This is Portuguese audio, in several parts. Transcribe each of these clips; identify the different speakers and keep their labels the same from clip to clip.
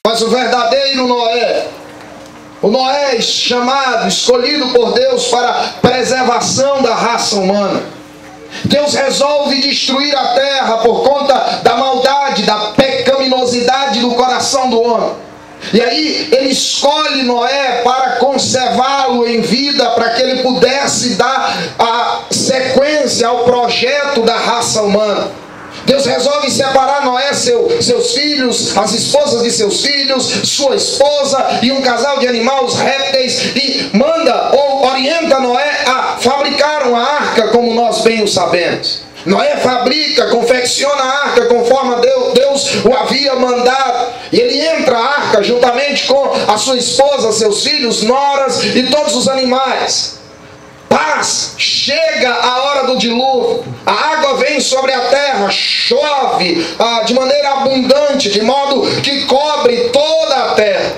Speaker 1: Mas o verdadeiro Noé, o Noé chamado, escolhido por Deus para a preservação da raça humana. Deus resolve destruir a terra por conta da maldade, da pecaminosidade do coração do homem. E aí ele escolhe Noé para conservá-lo em vida, para que ele pudesse dar a sequência ao projeto da raça humana. Deus resolve separar Noé, seus filhos, as esposas de seus filhos, sua esposa e um casal de animais répteis, e manda ou orienta Noé a fabricar uma arca, como nós bem o sabemos. Noé fabrica, confecciona a arca conforme Deus o havia mandado. E ele entra a arca juntamente com a sua esposa, seus filhos, noras e todos os animais. Paz, chega a hora do dilúvio, a água vem sobre a terra, chove de maneira abundante, de modo que cobre toda a terra,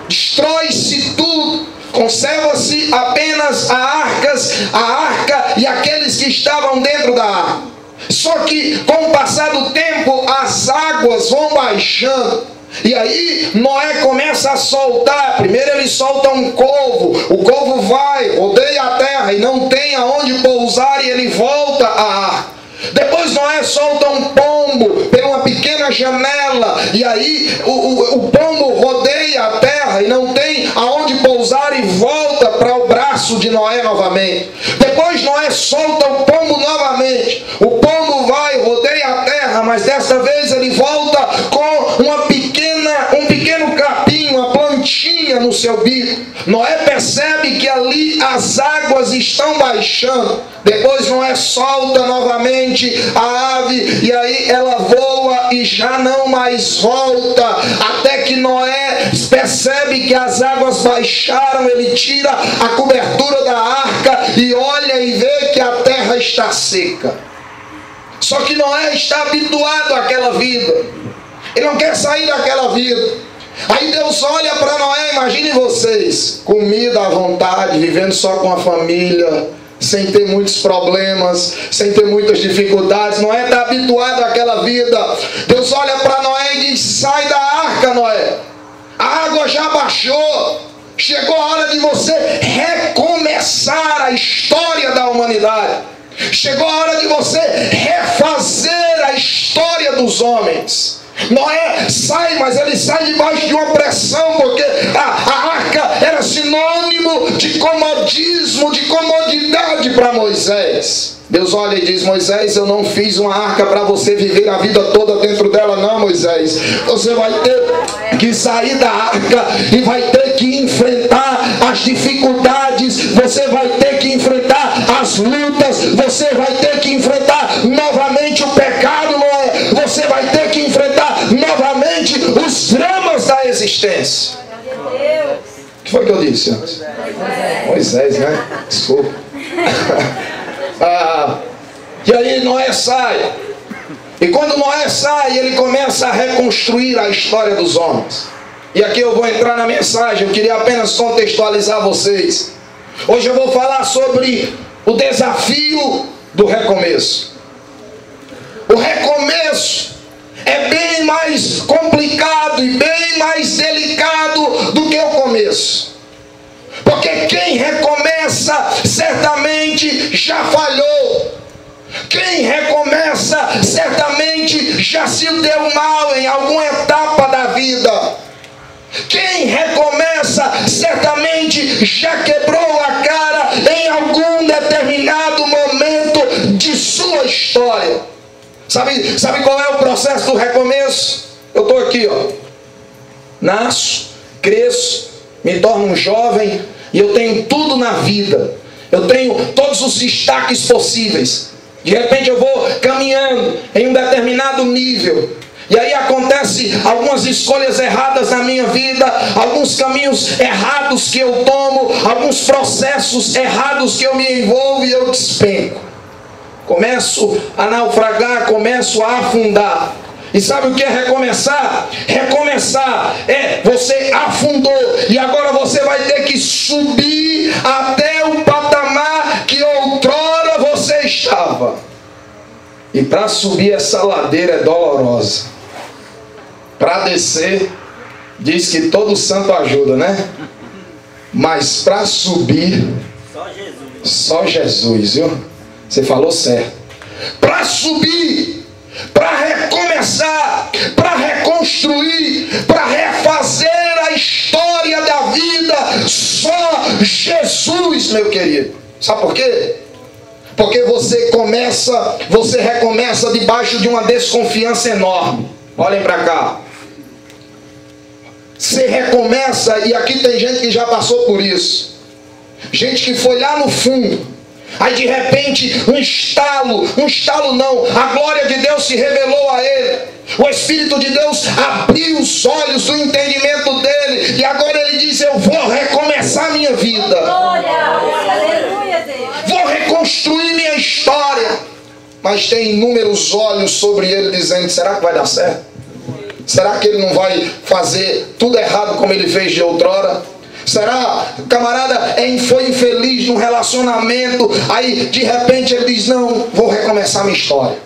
Speaker 1: destrói-se tudo, conserva-se apenas a arca e aqueles que estavam dentro da arca. Só que com o passar do tempo as águas vão baixando. E aí Noé começa a soltar. Primeiro ele solta um corvo. O corvo vai, rodeia a terra e não tem aonde pousar, e ele volta à arca. Depois Noé solta um pombo por uma pequena janela, e aí o pombo rodeia a terra e não tem aonde pousar, e volta para o braço de Noé novamente. Depois Noé solta o pombo novamente. O pombo vai, rodeia a terra, mas desta vez ele volta com um pequeno capim, uma plantinha no seu bico. Noé percebe que ali as águas estão baixando. Depois Noé solta novamente a ave, e aí ela voa e já não mais volta, até que Noé percebe que as águas baixaram. Ele tira a cobertura da arca e olha e vê que a terra está seca. Só que Noé está habituado àquela vida, ele não quer sair daquela vida. Aí Deus olha para Noé, imagine vocês, comida à vontade, vivendo só com a família, sem ter muitos problemas, sem ter muitas dificuldades. Noé está habituado àquela vida. Deus olha para Noé e diz: sai da arca, Noé, a água já baixou, chegou a hora de você recomeçar a história da humanidade, chegou a hora de você refazer a história dos homens. Noé sai, mas ele sai debaixo de uma pressão, porque a arca era sinônimo de comodismo, de comodidade para Moisés. Deus olha e diz: Moisés, eu não fiz uma arca para você viver a vida toda dentro dela, não, Moisés. Você vai ter que sair da arca e vai ter que enfrentar as dificuldades, você vai ter que enfrentar as lutas, você vai ter que enfrentar novamente o pecado, Noé. Você vai ter que enfrentar novamente os dramas da existência. O que foi que eu disse antes? Moisés, né? Desculpa. E aí Noé sai. E quando Noé sai, ele começa a reconstruir a história dos homens. E aqui eu vou entrar na mensagem. Eu queria apenas contextualizar vocês. Hoje eu vou falar sobre o desafio do recomeço. O recomeço é bem mais complicado e bem mais delicado do que o começo. Porque quem recomeça certamente já falhou. Quem recomeça certamente já se deu mal em alguma etapa da vida. Quem recomeça certamente já quebrou a cara em algum determinado momento de sua história. Sabe qual é o processo do recomeço? Eu estou aqui, ó. Nasço, cresço, me torno um jovem e eu tenho tudo na vida. Eu tenho todos os destaques possíveis. De repente eu vou caminhando em um determinado nível. E aí acontece algumas escolhas erradas na minha vida, alguns caminhos errados que eu tomo, alguns processos errados que eu me envolvo e eu despenco. Começo a naufragar, começo a afundar. E sabe o que é recomeçar? Recomeçar é você afundou e agora você vai ter que subir até o patamar que outrora você estava. E para subir essa ladeira é dolorosa. Para descer Diz que todo santo ajuda, né? Mas para subir, só Jesus, viu? Você falou certo. Para subir, para recomeçar, para reconstruir, para refazer a história da vida, só Jesus, meu querido. Sabe por quê? Porque você recomeça debaixo de uma desconfiança enorme. Olhem para cá. Você recomeça, e aqui tem gente que já passou por isso. Gente que foi lá no fundo. Aí de repente um estalo não, a glória de Deus se revelou a ele. O Espírito de Deus abriu os olhos do entendimento dele. E agora ele diz: eu vou recomeçar minha vida. Vou reconstruir minha história. Mas tem inúmeros olhos sobre ele dizendo: será que vai dar certo? Será que ele não vai fazer tudo errado como ele fez de outrora? Será, camarada, foi infeliz no relacionamento, aí de repente ele diz: não, vou recomeçar minha história,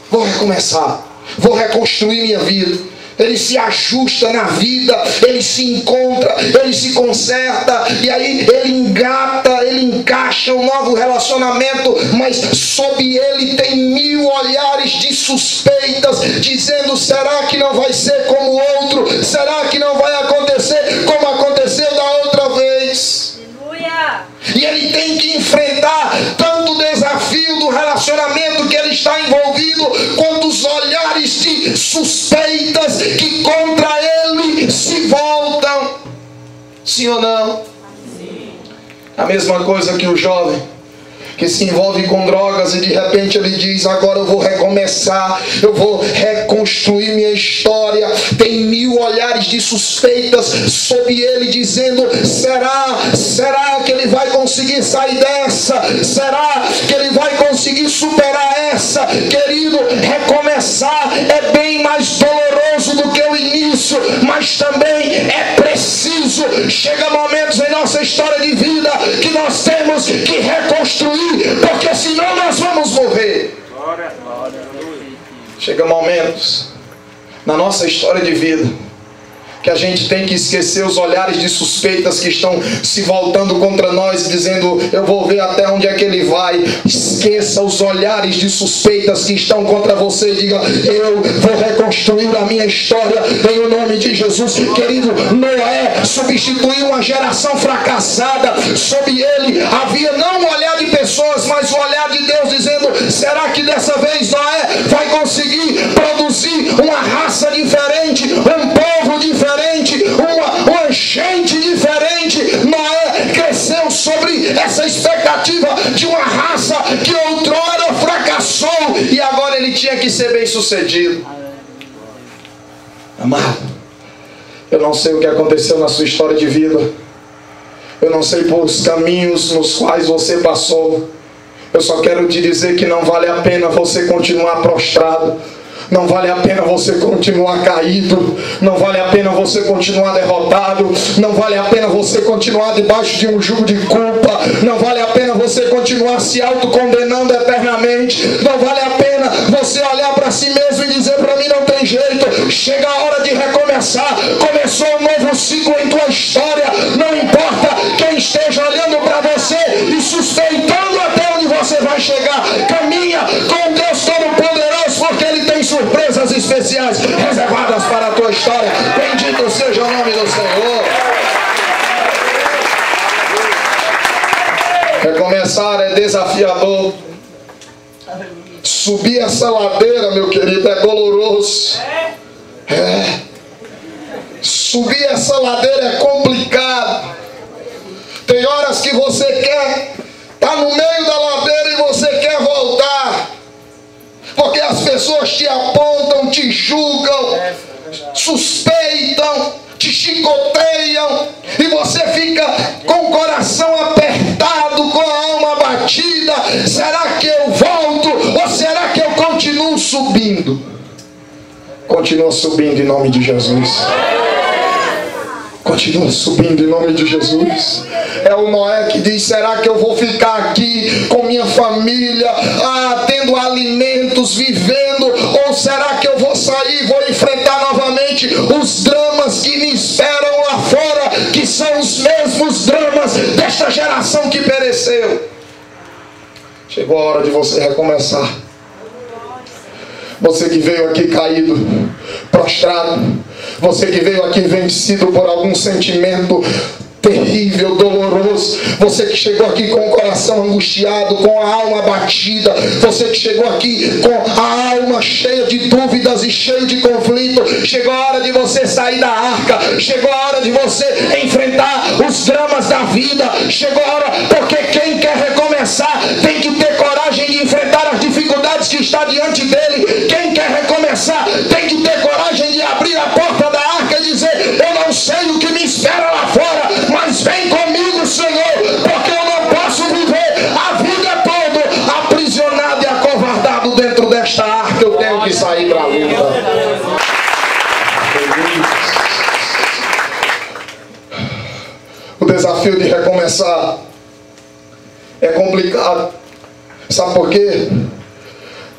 Speaker 1: vou recomeçar, vou reconstruir minha vida. Ele se ajusta na vida, ele se encontra, ele se conserta, e aí ele engata, ele encaixa um novo relacionamento, mas sob ele tem 1000 olhares de suspeitas, dizendo: será que não vai ser como o outro? Será que não vai acontecer como aconteceu da outra vez? E ele tem que enfrentar tanto o desafio do relacionamento que ele está envolvido, quanto os olhares de suspeitas que contra ele se voltam. Sim ou não? Sim. A mesma coisa que o jovem que se envolve com drogas e de repente ele diz: agora eu vou recomeçar, eu vou reconstruir minha história. Tem 1000 olhares de suspeitas sobre ele dizendo: será que ele vai conseguir sair dessa? Será que ele vai conseguir superar essa? Querido, recomeçar é bem mais doloroso do que o início, mas também é preciso. Chega momentos em nossa história de vida que nós temos que reconstruir, porque senão nós vamos morrer. Chega momentos na nossa história de vida que a gente tem que esquecer os olhares de suspeitas que estão se voltando contra nós, dizendo: eu vou ver até onde é que ele vai. Esqueça os olhares de suspeitas que estão contra você e diga: eu vou reconstruir a minha história em o nome de Jesus. Querido, Noé substituiu uma geração fracassada. Sob ele havia não um olhar de pessoas, mas o olhar de Deus, dizendo: será que dessa vez Noé vai conseguir produzir uma raça diferente, um povo diferente, uma gente diferente? Noé cresceu sobre essa expectativa de uma raça que outrora fracassou, e agora ele tinha que ser bem sucedido. Amado, eu não sei o que aconteceu na sua história de vida, eu não sei por os caminhos nos quais você passou. Eu só quero te dizer que não vale a pena você continuar prostrado. Não vale a pena você continuar caído. Não vale a pena você continuar derrotado. Não vale a pena você continuar debaixo de um jugo de culpa. Não vale a pena você continuar se autocondenando eternamente. Não vale a pena você olhar para si mesmo e dizer: para mim não tem jeito. Chega a hora de recomeçar. Começou um novo ciclo em tua história. Não importa quem esteja olhando para você e suspeitando até onde você vai chegar. Caminha com Deus Todo-Poderoso, porque Ele tem surpresas especiais reservadas para a tua história. Bendito seja o nome do Senhor. Recomeçar é desafiador. Subir essa ladeira, meu querido, é doloroso. Subir essa ladeira é complicado. Tem horas que você quer estar no meio da ladeira e você quer voltar, porque as pessoas te apontam, te julgam, suspeitam, te chicoteiam, e você fica com o coração apertado, com a alma abatida. Será que eu volto ou será que eu continuo subindo? Continua subindo em nome de Jesus. Continua subindo em nome de Jesus. É o Noé que diz: será que eu vou ficar aqui com minha família, tendo alimentos, vivendo? Ou será que eu vou sair, vou enfrentar novamente os dramas dramas que me esperam lá fora, que são os mesmos dramas desta geração que pereceu. Chegou a hora de você recomeçar. Você que veio aqui caído, prostrado, você que veio aqui vencido por algum sentimento terrível, doloroso, você que chegou aqui com o coração angustiado, com a alma abatida, você que chegou aqui com a alma cheia de dúvidas e cheio de conflito, chegou a hora de você sair da arca, chegou a hora de você enfrentar os dramas da vida, chegou a hora, porque quem quer recomeçar tem que ter coragem de enfrentar as dificuldades que está diante dele. Quem quer recomeçar tem que ter coragem de abrir a porta da arca e dizer: eu não sei o que me espera lá fora, mas vem comigo, Senhor, porque eu não posso viver a vida toda aprisionado e acovardado dentro desta arca. Eu tenho que sair para a luta. O desafio de recomeçar é complicado. Sabe por quê?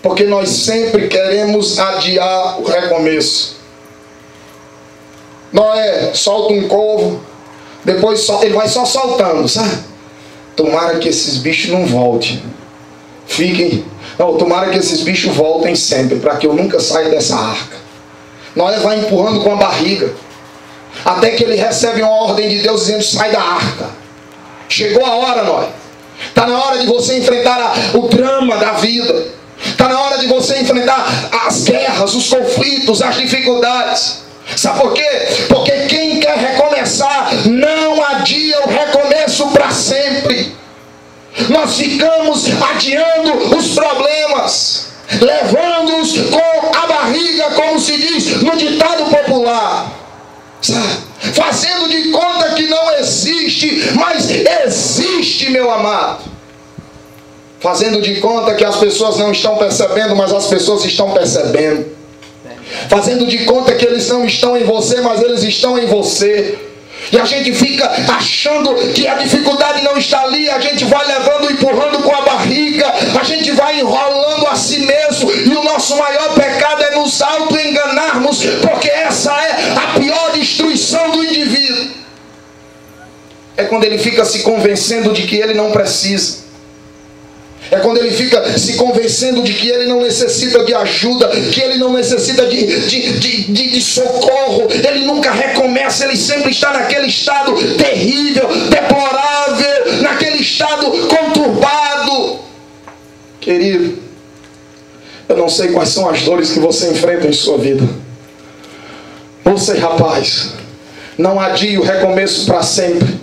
Speaker 1: Porque nós sempre queremos adiar o recomeço. Noé solta um corvo, depois ele vai só soltando, sabe? Tomara que esses bichos não voltem. Tomara que esses bichos voltem sempre, para que eu nunca saia dessa arca. Noé vai empurrando com a barriga, até que ele recebe uma ordem de Deus dizendo: sai da arca. Chegou a hora, Noé. Está na hora de você enfrentar o drama da vida. Está na hora de você enfrentar as guerras, os conflitos, as dificuldades. Sabe por quê? Porque quem quer recomeçar não adia o recomeço para sempre. Nós ficamos adiando os problemas, levando-os com a barriga, como se diz no ditado popular, sabe? Fazendo de conta que não existe, mas existe, meu amado. Fazendo de conta que as pessoas não estão percebendo, mas as pessoas estão percebendo. Fazendo de conta que eles não estão em você, mas eles estão em você. E a gente fica achando que a dificuldade não está ali, a gente vai levando, empurrando com a barriga, a gente vai enrolando a si mesmo, e o nosso maior pecado é nos auto-enganarmos, porque essa é a pior destruição do indivíduo. É quando ele fica se convencendo de que ele não precisa. É quando ele fica se convencendo de que ele não necessita de ajuda, que ele não necessita de socorro. Ele nunca recomeça, ele sempre está naquele estado terrível, deplorável, naquele estado conturbado. Querido, eu não sei quais são as dores que você enfrenta em sua vida. Você, rapaz, não adie o recomeço para sempre.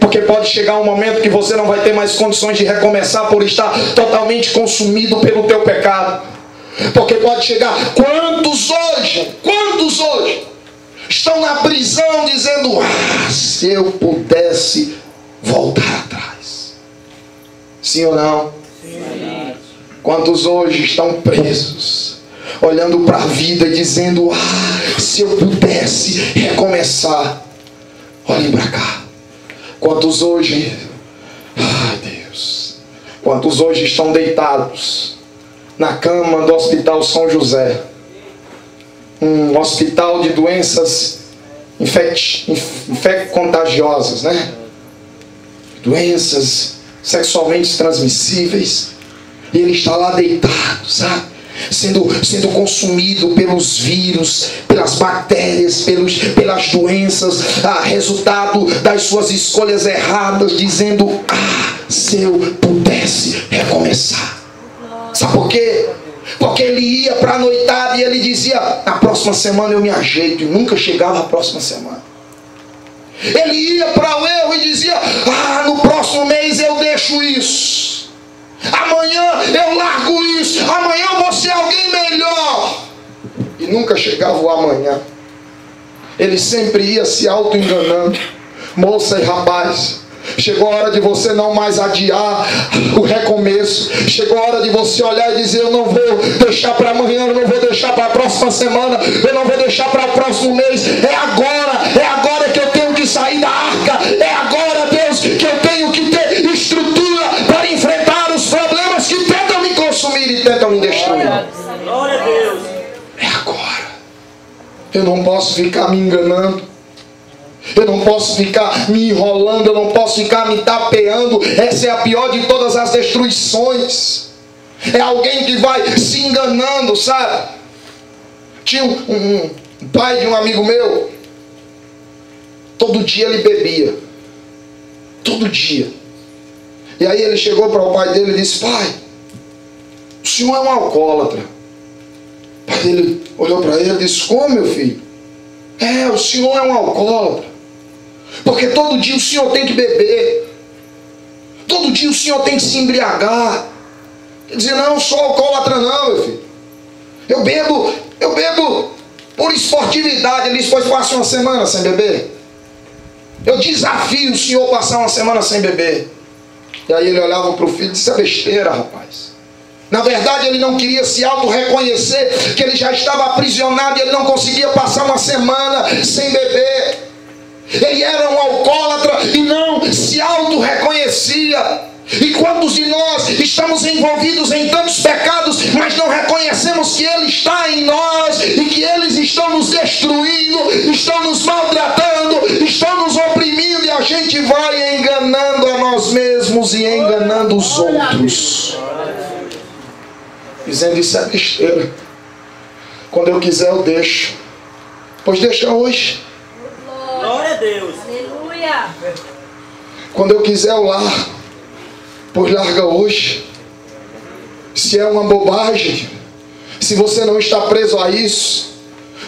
Speaker 1: Porque pode chegar um momento que você não vai ter mais condições de recomeçar por estar totalmente consumido pelo teu pecado. Porque pode chegar, quantos hoje estão na prisão dizendo: se eu pudesse voltar atrás. Sim ou não? Sim. Quantos hoje estão presos, olhando para a vida e dizendo: se eu pudesse recomeçar. Olhem para cá. Quantos hoje, quantos hoje estão deitados na cama do Hospital São José, um hospital de doenças contagiosas, né? Doenças sexualmente transmissíveis, e ele está lá deitado, sabe? Sendo consumido pelos vírus, pelas bactérias, pelas doenças, resultado das suas escolhas erradas, dizendo: se eu pudesse recomeçar. Sabe por quê? Porque ele ia para a noitada e ele dizia: na próxima semana eu me ajeito, e nunca chegava a próxima semana. Ele ia para o erro e dizia: no próximo mês eu deixo isso, amanhã eu largo isso, amanhã eu vou ser alguém melhor. E nunca chegava o amanhã. Ele sempre ia se auto-enganando. Moça e rapaz, chegou a hora de você não mais adiar o recomeço. Chegou a hora de você olhar e dizer: eu não vou deixar para amanhã, eu não vou deixar para a próxima semana, eu não vou deixar para o próximo mês. É agora que eu tenho que sair da arca. É agora, Deus, que eu tenho que ter estrutura para enfrentar os problemas que tentam me consumir e tentam me destruir.
Speaker 2: Glória a Deus.
Speaker 1: É agora. Eu não posso ficar me enganando. Eu não posso ficar me enrolando. Eu não posso ficar me tapeando. Essa é a pior de todas as destruições. É alguém que vai se enganando, sabe? Tinha um pai de um amigo meu. Todo dia ele bebia. Todo dia. E aí ele chegou para o pai dele e disse: pai, o senhor é um alcoólatra. O pai dele olhou para ele e disse: como, meu filho? O senhor é um alcoólatra. Porque todo dia o senhor tem que beber. Todo dia o senhor tem que se embriagar. Ele dizia: não, sou alcoólatra não, meu filho. Eu bebo por esportividade. Ele disse: pois passe uma semana sem beber. Eu desafio o senhor a passar uma semana sem beber. E aí ele olhava para o filho e disse: é besteira, rapaz. Na verdade ele não queria se auto-reconhecer que ele já estava aprisionado e ele não conseguia passar uma semana sem beber. Ele era um alcoólatra e não se auto-reconhecia. E quantos de nós estamos envolvidos em tantos pecados, mas não reconhecemos que Ele está em nós e que eles estão nos destruindo, estão nos maltratando, estão nos oprimindo, e a gente vai enganando a nós mesmos e enganando os outros, dizendo: isso é besteira. Quando eu quiser eu deixo. Pois deixa hoje.
Speaker 2: Glória a Deus.
Speaker 3: Aleluia.
Speaker 1: Quando eu quiser eu largo. Pois larga hoje. Se é uma bobagem, se você não está preso a isso,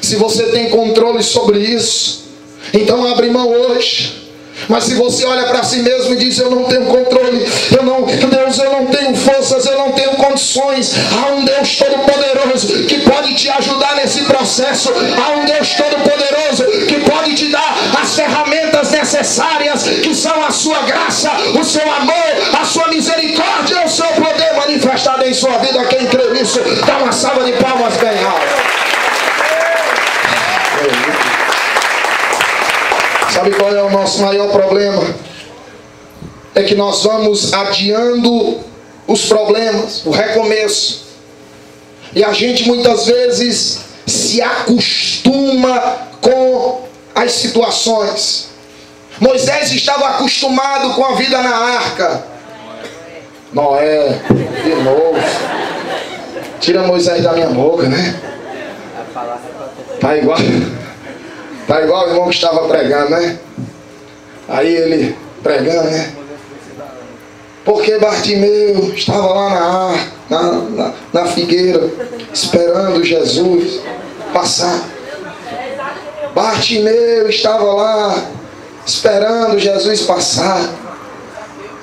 Speaker 1: se você tem controle sobre isso, então abre mão hoje. Mas se você olha para si mesmo e diz: eu não tenho controle, Deus, eu não tenho forças, eu não tenho condições, há um Deus Todo-Poderoso que pode te ajudar nesse processo, há um Deus Todo-Poderoso que pode te dar as ferramentas necessárias, que são a sua graça, o seu amor, a sua misericórdia, o seu poder manifestado em sua vida. Quem crê nisso, dá uma salva de palmas bem alta. Sabe qual é o nosso maior problema? É que nós vamos adiando os problemas, o recomeço. E a gente muitas vezes se acostuma com as situações. Moisés estava acostumado com a vida na arca. Noé, de novo. Tira Moisés da minha boca, né? Tá igual o irmão que estava pregando, né? Aí ele pregando, né? Porque Bartimeu estava lá na figueira, esperando Jesus passar. Bartimeu estava lá, esperando Jesus passar.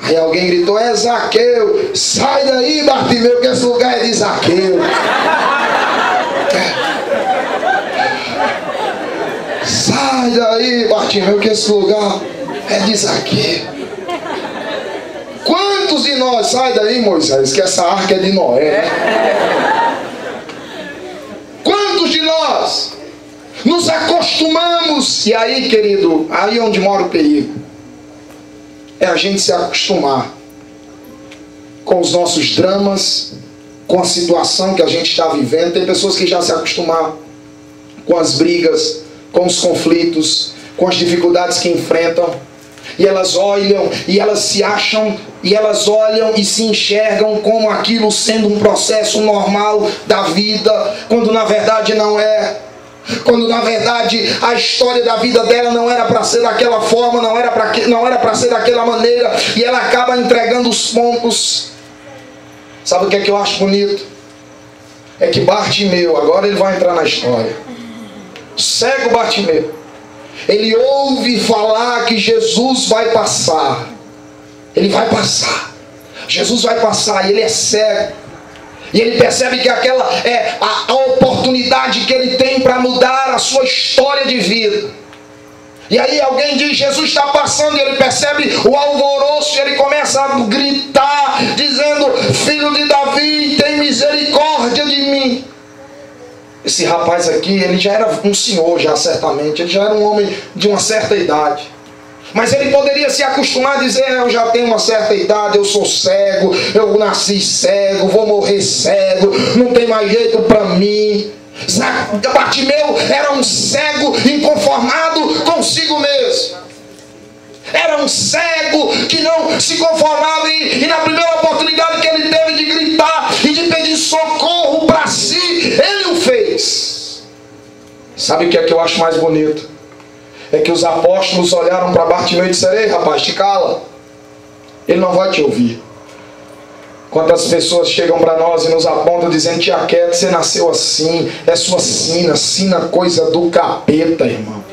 Speaker 1: Aí alguém gritou: é Zaqueu. Sai daí, Bartimeu, que esse lugar é de Zaqueu. Sai daí, Bartimeu, que esse lugar é de Zaqueu. Quantos de nós, sai daí, Moisés, que essa arca é de Noé, né? Quantos de nós nos acostumamos? E aí, querido, aí onde mora o perigo, é a gente se acostumar com os nossos dramas, com a situação que a gente está vivendo. Tem pessoas que já se acostumaram com as brigas, com os conflitos, com as dificuldades que enfrentam, e elas olham e elas se acham, e elas olham e se enxergam como aquilo sendo um processo normal da vida, quando na verdade não é. Quando na verdade a história da vida dela não era para ser daquela forma, não era para ser daquela maneira, e ela acaba entregando os pontos. Sabe o que é que eu acho bonito? É que Bartimeu, agora ele vai entrar na história. Cego Bartimeu, ele ouve falar que Jesus vai passar. Ele vai passar. Jesus vai passar, e ele é cego. E ele percebe que aquela é a oportunidade que ele tem para mudar a sua história de vida. E aí alguém diz: Jesus está passando, e ele percebe o alvoroço, e ele começa a gritar, dizendo: filho de Davi, tem misericórdia de mim. Esse rapaz aqui, ele já era um senhor, já certamente, ele já era um homem de uma certa idade. Mas ele poderia se acostumar a dizer: eu já tenho uma certa idade, eu sou cego, eu nasci cego, vou morrer cego, não tem mais jeito para mim. Bartimeu era um cego inconformado consigo mesmo. Era um cego que não se conformava e na primeira oportunidade que ele teve de gritar e de pedir socorro para si, ele o fez. Sabe o que é que eu acho mais bonito? É que os apóstolos olharam para Bartimeu e disseram: ei rapaz, te cala, ele não vai te ouvir. Quantas pessoas chegam para nós e nos apontam dizendo: tia Quieto, você nasceu assim, é sua sina, sina coisa do capeta, irmão.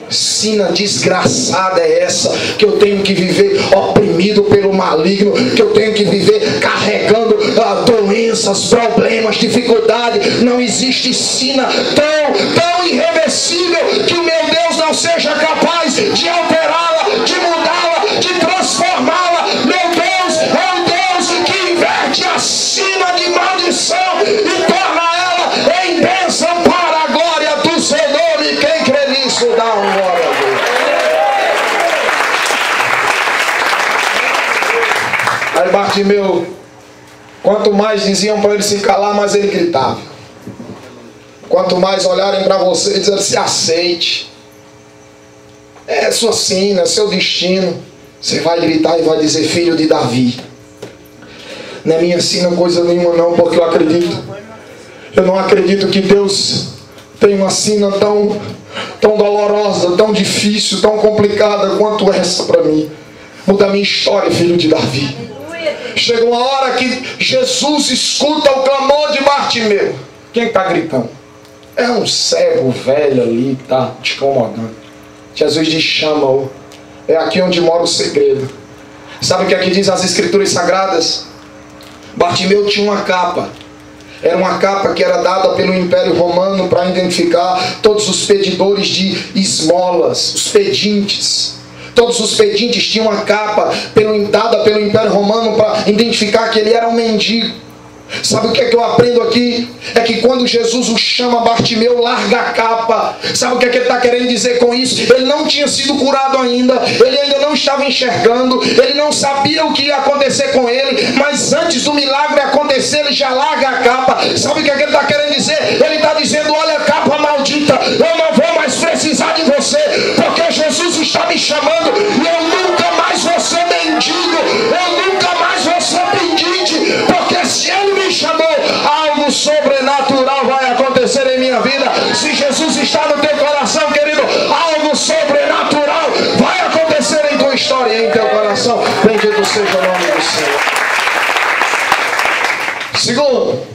Speaker 1: Sina desgraçada é essa, que eu tenho que viver oprimido pelo maligno, que eu tenho que viver carregando doenças, problemas, dificuldades. Não existe sina tão irreversível que o meu Deus não seja capaz de alterá-la, de mudá-la, de transformá-la. Meu Deus é um Deus que inverte a sina de maldição e torna ela em bênção para a glória do seu nome. Quem crê nisso dá um glória a Deus. Aí Bartimeu, quanto mais diziam para ele se calar, mais ele gritava. Quanto mais olharem para você e dizerem: se aceite, é sua sina, é seu destino, você vai gritar e vai dizer: filho de Davi. Não é minha sina coisa nenhuma não, porque eu não acredito que Deus tem uma sina tão dolorosa, tão difícil, tão complicada quanto essa para mim. Muda a minha história, filho de Davi. Chega uma hora que Jesus escuta o clamor de Bartimeu. Quem está gritando? É um cego velho ali que está te incomodando. Jesus diz: chama-o. É aqui onde mora o segredo. Sabe o que aqui diz as Escrituras Sagradas? Bartimeu tinha uma capa. Era uma capa que era dada pelo Império Romano para identificar todos os pedidores de esmolas, os pedintes. Todos os pedintes tinham uma capa dada pelo Império Romano para identificar que ele era um mendigo. Sabe o que é que eu aprendo aqui? É que quando Jesus o chama, Bartimeu larga a capa. Sabe o que é que ele está querendo dizer com isso? Ele não tinha sido curado ainda, ele ainda não estava enxergando, ele não sabia o que ia acontecer com ele, mas antes do milagre acontecer, ele já larga a capa. Sabe o que é que ele está querendo dizer? Ele está dizendo: olha, capa maldita, eu não vou mais precisar de você, porque Jesus está me chamando e eu nunca mais vou ser mendigo, eu nunca mais vou ser pedinte, porque se ele me chamou, algo sobrenatural vai acontecer em minha vida. Se Jesus está no teu coração, querido, algo sobrenatural vai acontecer em tua história e em teu coração. Bendito seja o nome do Senhor. Segundo,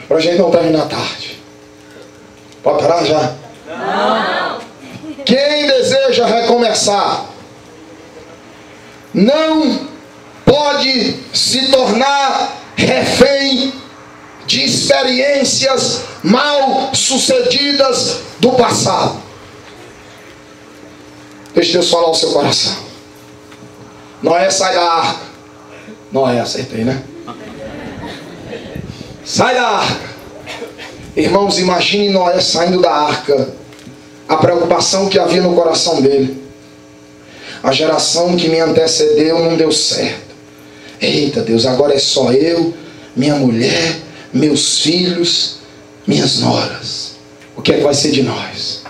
Speaker 1: para a gente não terminar tarde. Pode parar já? Não. Quem deseja recomeçar não pode se tornar refém de experiências mal sucedidas do passado. Deixa Deus falar o seu coração. Noé sai da arca. Noé, acertei, né? Sai da arca. Irmãos, imagine Noé saindo da arca. A preocupação que havia no coração dele. A geração que me antecedeu não deu certo. Eita Deus, agora é só eu, minha mulher, meus filhos, minhas noras. O que é que vai ser de nós?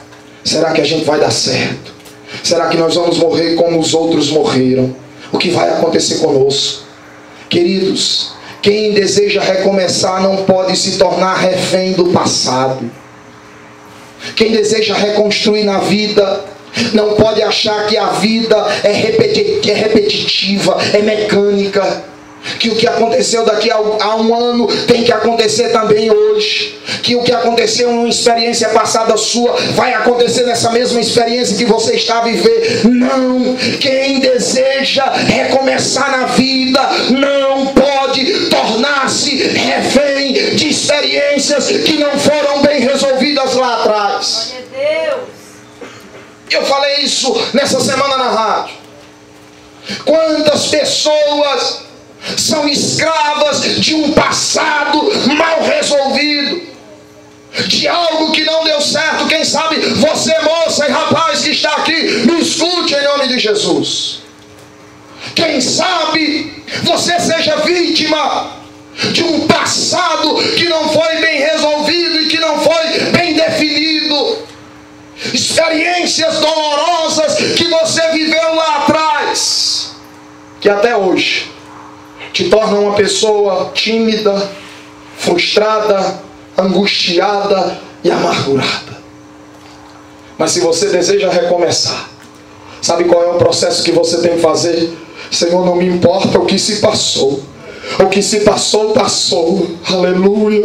Speaker 1: Será que a gente vai dar certo? Será que nós vamos morrer como os outros morreram? O que vai acontecer conosco? Queridos, quem deseja recomeçar não pode se tornar refém do passado. Quem deseja reconstruir na vida não pode achar que a vida é repetitiva, é mecânica, que o que aconteceu daqui a um ano tem que acontecer também hoje, que o que aconteceu em uma experiência passada sua vai acontecer nessa mesma experiência que você está a viver. Não, quem deseja recomeçar na vida não pode tornar-se refém de experiências que não foram bem resolvidas lá atrás. Eu falei isso nessa semana na rádio. Quantas pessoas são escravas de um passado mal resolvido, de algo que não deu certo? Quem sabe você, moça e rapaz que está aqui, me escute em nome de Jesus. Quem sabe você seja vítima de um passado que não foi bem lá atrás, que até hoje te torna uma pessoa tímida, frustrada, angustiada e amargurada. Mas se você deseja recomeçar, sabe qual é o processo que você tem que fazer? Senhor, não me importa o que se passou. O que se passou, passou. Aleluia.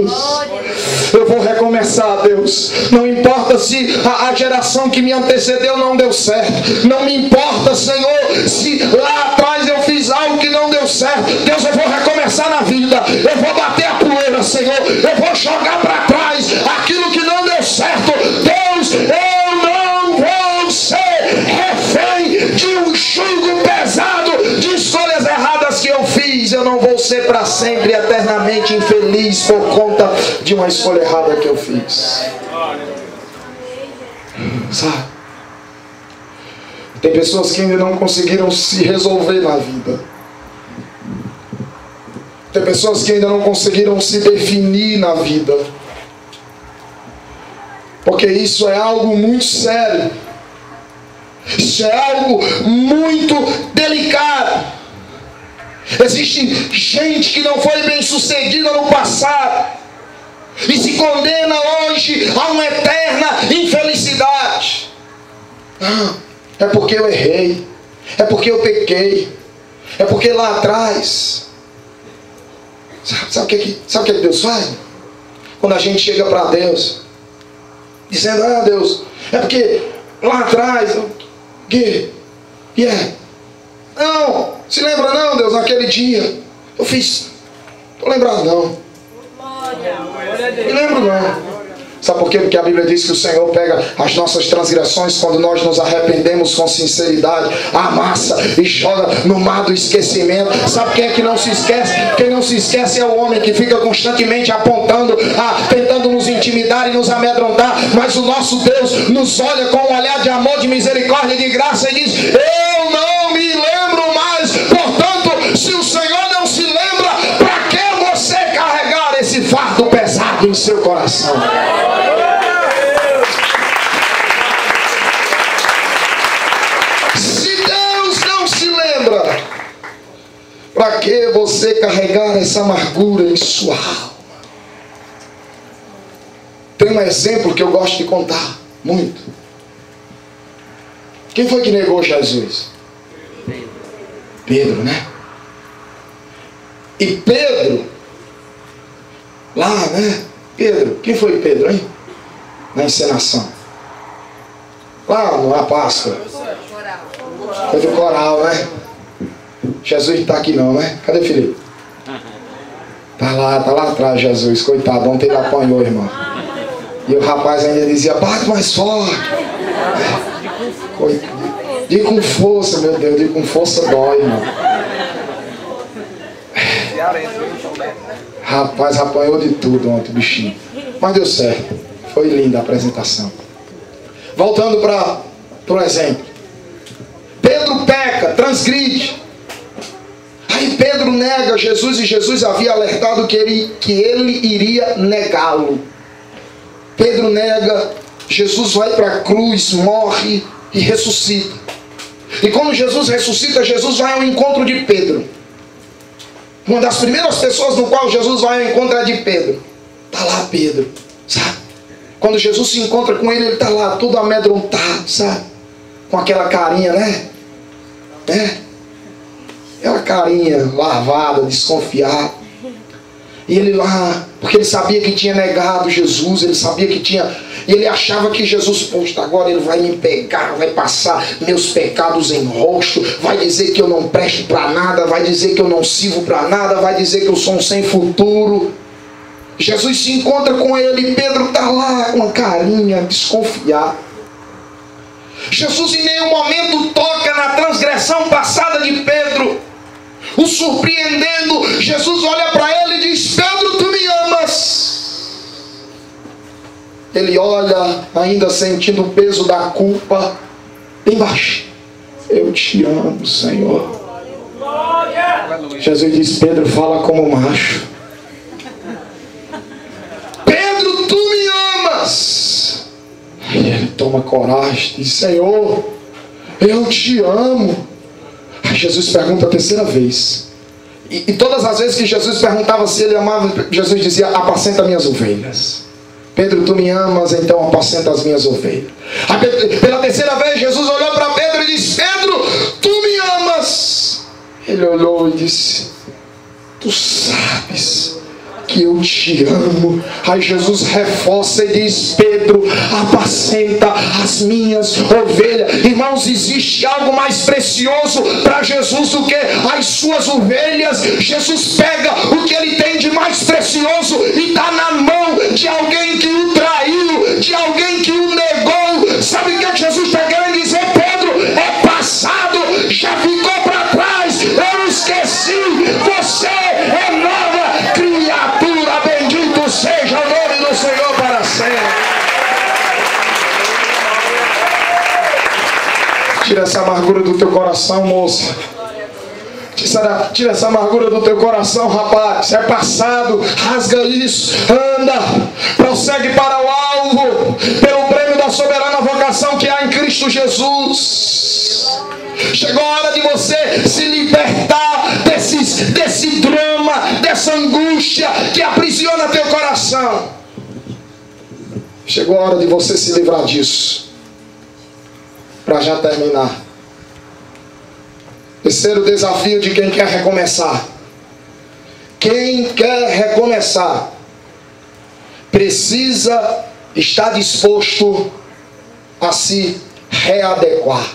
Speaker 1: Eu vou recomeçar, Deus. Não importa se a geração que me antecedeu não deu certo. Não me importa, Senhor, se lá atrás eu fiz algo que não deu certo. Deus, eu vou recomeçar na vida. Eu vou bater a poeira, Senhor. Eu vou jogar para trás aquilo que não deu certo. Deus, eu não vou ser refém de um jugo pesado, de escolhas erradas que eu fiz. Eu não vou ser para sempre, eternamente infeliz por conta de uma escolha errada que eu fiz. Sabe? Tem pessoas que ainda não conseguiram se resolver na vida. Tem pessoas que ainda não conseguiram se definir na vida. Porque isso é algo muito sério. Isso é algo muito delicado. Existe gente que não foi bem sucedida no passado e se condena hoje a uma eterna infelicidade. É porque eu errei, é porque eu pequei, é porque lá atrás. Sabe o que Deus faz? Quando a gente chega para Deus dizendo: ah, Deus, é porque lá atrás que não, se lembra não, Deus, naquele dia eu fiz, não lembrado não, me lembro não. Sabe por quê? Porque a Bíblia diz que o Senhor pega as nossas transgressões quando nós nos arrependemos com sinceridade, amassa e joga no mar do esquecimento. Sabe quem é que não se esquece? Quem não se esquece é o homem que fica constantemente apontando, tentando nos intimidar e nos amedrontar. Mas o nosso Deus nos olha com um olhar de amor, de misericórdia e de graça e diz: eu não me lembro mais. Portanto, se o Senhor não se lembra, para que você carregar esse fardo pesado em seu coração? Para que você carregar essa amargura em sua alma? Tem um exemplo que eu gosto de contar muito. Quem foi que negou Jesus? Pedro, né? E Pedro, lá, né? Pedro, quem foi Pedro, hein? Na encenação. Lá na Páscoa. Foi do coral, né? Jesus não está aqui não, né? Cadê Felipe? Tá lá atrás Jesus, coitado, ontem ele apanhou, irmão. E o rapaz ainda dizia: bate mais forte. Diga com força, meu Deus, diga com força dói, irmão. Rapaz, apanhou de tudo ontem, bichinho. Mas deu certo, foi linda a apresentação. Voltando para o exemplo. Pedro peca, transgride. Aí Pedro nega Jesus e Jesus havia alertado que ele iria negá-lo. Pedro nega, Jesus vai para a cruz, morre e ressuscita. E quando Jesus ressuscita, Jesus vai ao encontro de Pedro. Uma das primeiras pessoas no qual Jesus vai ao encontro é de Pedro. Está lá Pedro, sabe? Quando Jesus se encontra com ele está lá todo amedrontado, sabe? Com aquela carinha, né? Aquela carinha lavada, desconfiada. E ele lá, porque ele sabia que tinha negado Jesus, ele sabia que tinha, e ele achava que Jesus, poxa, agora ele vai me pegar, vai passar meus pecados em rosto, vai dizer que eu não presto para nada, vai dizer que eu não sirvo para nada, vai dizer que eu sou um sem futuro. Jesus se encontra com ele e Pedro está lá com uma carinha desconfiada. Jesus em nenhum momento toca na transgressão passada de Pedro, o surpreendendo. Jesus olha para ele e diz: Pedro, tu me amas? Ele olha, ainda sentindo o peso da culpa, bem baixo: eu te amo, Senhor. Jesus diz: Pedro, fala como macho. Pedro, tu me amas? Aí ele toma coragem e diz: Senhor, eu te amo. Aí Jesus pergunta a terceira vez. E todas as vezes que Jesus perguntava se ele amava, Jesus dizia: apacenta minhas ovelhas. Pedro, tu me amas, então apacenta as minhas ovelhas. Aí, pela terceira vez, Jesus olhou para Pedro e disse: Pedro, tu me amas. Ele olhou e disse: tu sabes que eu te amo. Aí Jesus reforça e diz: Pedro, apacenta as minhas ovelhas. Irmãos, existe algo mais precioso para Jesus do que as suas ovelhas. Jesus pega o que ele tem de mais precioso e está na mão de alguém que o traiu, de alguém que o negou. Sabe o que Jesus está querendo dizer? Pedro, é passado, já ficou para trás, eu esqueci, você é nova criatura, bendito seja o nome do Senhor para sempre. Tira essa amargura do teu coração, moça. Tira essa amargura do teu coração, rapaz. É passado, rasga isso, anda, prossegue para o alvo, pelo prêmio da soberana vocação que há em Cristo Jesus. Chegou a hora de você se libertar desse drama, dessa angústia que aprisiona teu coração. Chegou a hora de você se livrar disso. Para já terminar, terceiro desafio de quem quer recomeçar. Quem quer recomeçar precisa estar disposto a se readequar,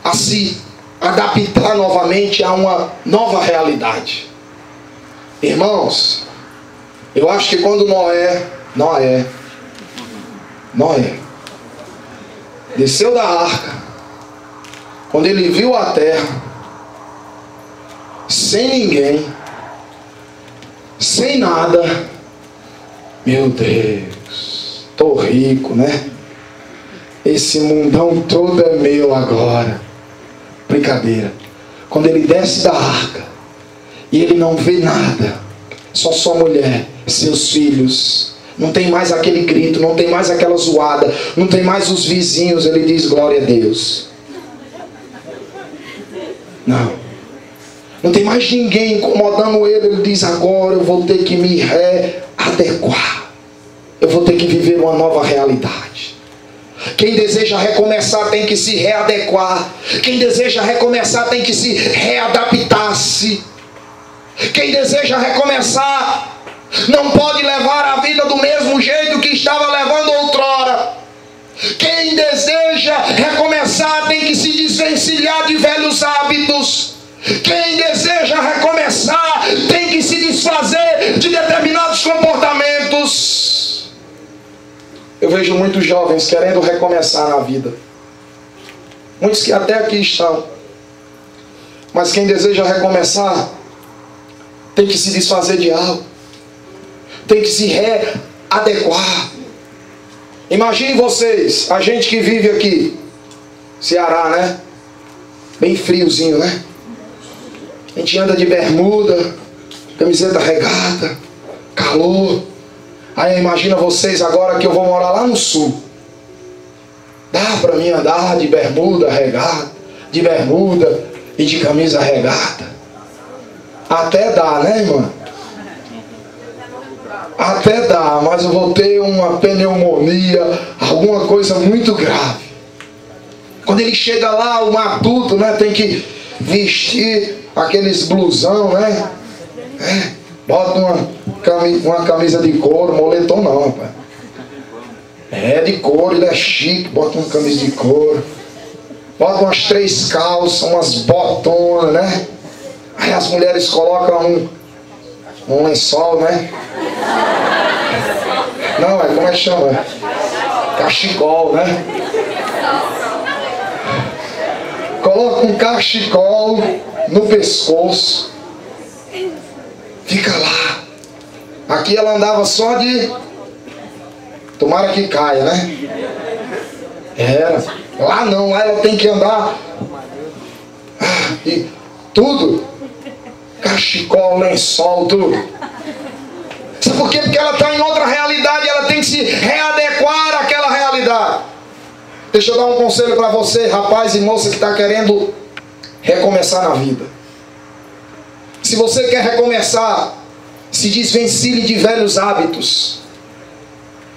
Speaker 1: a se adaptar novamente a uma nova realidade. Irmãos, eu acho que quando Noé desceu da arca, quando ele viu a terra sem ninguém, sem nada, meu Deus, tô rico, né? Esse mundão todo é meu agora. Brincadeira. Quando ele desce da arca e ele não vê nada, só sua mulher, seus filhos, não tem mais aquele grito, não tem mais aquela zoada, não tem mais os vizinhos, ele diz: glória a Deus. Não tem mais ninguém incomodando ele. Ele diz: agora eu vou ter que me readequar, eu vou ter que viver uma nova realidade. Quem deseja recomeçar tem que se readequar. Quem deseja recomeçar tem que se readaptar-se. Quem deseja recomeçar não pode levar a vida do mesmo jeito que estava levando outrora. Quem deseja recomeçar tem que se desvencilhar de velhos hábitos. Quem deseja recomeçar tem que se desfazer de determinados comportamentos. Eu vejo muitos jovens querendo recomeçar na vida. Muitos que até aqui estão. Mas quem deseja recomeçar tem que se desfazer de algo. Tem que se readequar. Imaginem vocês, a gente que vive aqui, Ceará, né? Bem friozinho, né? A gente anda de bermuda, camiseta regata, calor. Aí imagina vocês agora que eu vou morar lá no sul. Dá para mim andar de bermuda regata, de bermuda e de camisa regata? Até dá, né, irmã? Até dá, mas eu vou ter uma pneumonia, alguma coisa muito grave. Quando ele chega lá, o matuto, né, tem que vestir aqueles blusão, né? Bota uma camisa de couro, moletom não, rapaz. É de couro, ele é chique, bota uma camisa de couro. Bota umas 3 calças, umas botonas, né? Aí as mulheres colocam um lençol, né? Não, como é que chama? Cachecol, né? Coloca um cachecol no pescoço. Fica lá. Aqui ela andava só de... Tomara que caia, né? Era. Lá não, lá ela tem que andar. E tudo. Cachecol, lençol, tudo. Sabe por quê? Porque ela está em outra realidade. Ela tem que se readequar àquela realidade. Deixa eu dar um conselho para você, rapaz e moça que está querendo recomeçar na vida. Se você quer recomeçar, se desvencilhe de velhos hábitos.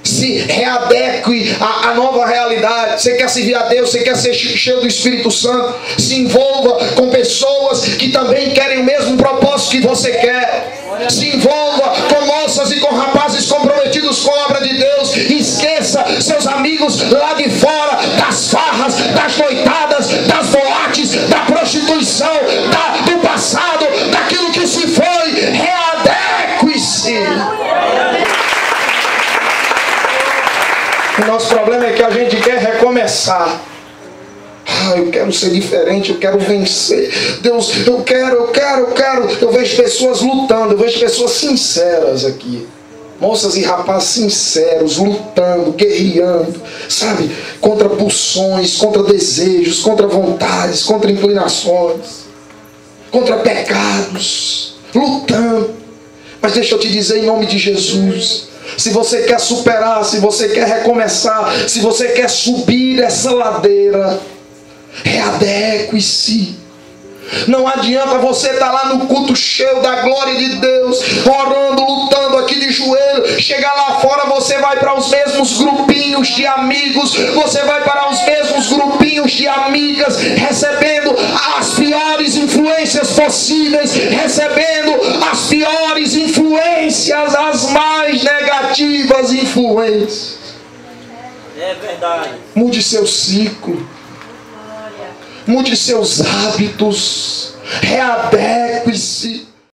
Speaker 1: Se readeque à nova realidade. Você quer servir a Deus, você quer ser cheio do Espírito Santo, se envolva com pessoas que também querem o mesmo propósito que você quer. Se envolva com moças e com rapazes comprometidos com a obra de Deus. Esqueça seus amigos lá de fora, das farras, das noitadas, das boates, da prostituição, do passado, daquilo que se foi. Readeque-se. O nosso problema é que a gente quer recomeçar. Eu quero ser diferente, eu quero vencer. Deus, eu quero. Eu vejo pessoas lutando, eu vejo pessoas sinceras aqui. Moças e rapazes sinceros, lutando, guerreando, sabe? Contra pulsões, contra desejos, contra vontades, contra inclinações, contra pecados, lutando. Mas deixa eu te dizer em nome de Jesus, se você quer superar, se você quer recomeçar, se você quer subir essa ladeira, readeque-se. Não adianta você estar lá no culto cheio da glória de Deus, orando, lutando aqui de joelho. Chegar lá fora, você vai para os mesmos grupinhos de amigos, você vai para os mesmos grupinhos de amigas, recebendo as piores influências possíveis, recebendo as piores influências, as mais negativas influências.
Speaker 2: É verdade.
Speaker 1: Mude seu ciclo. Mude seus hábitos, readeque-se.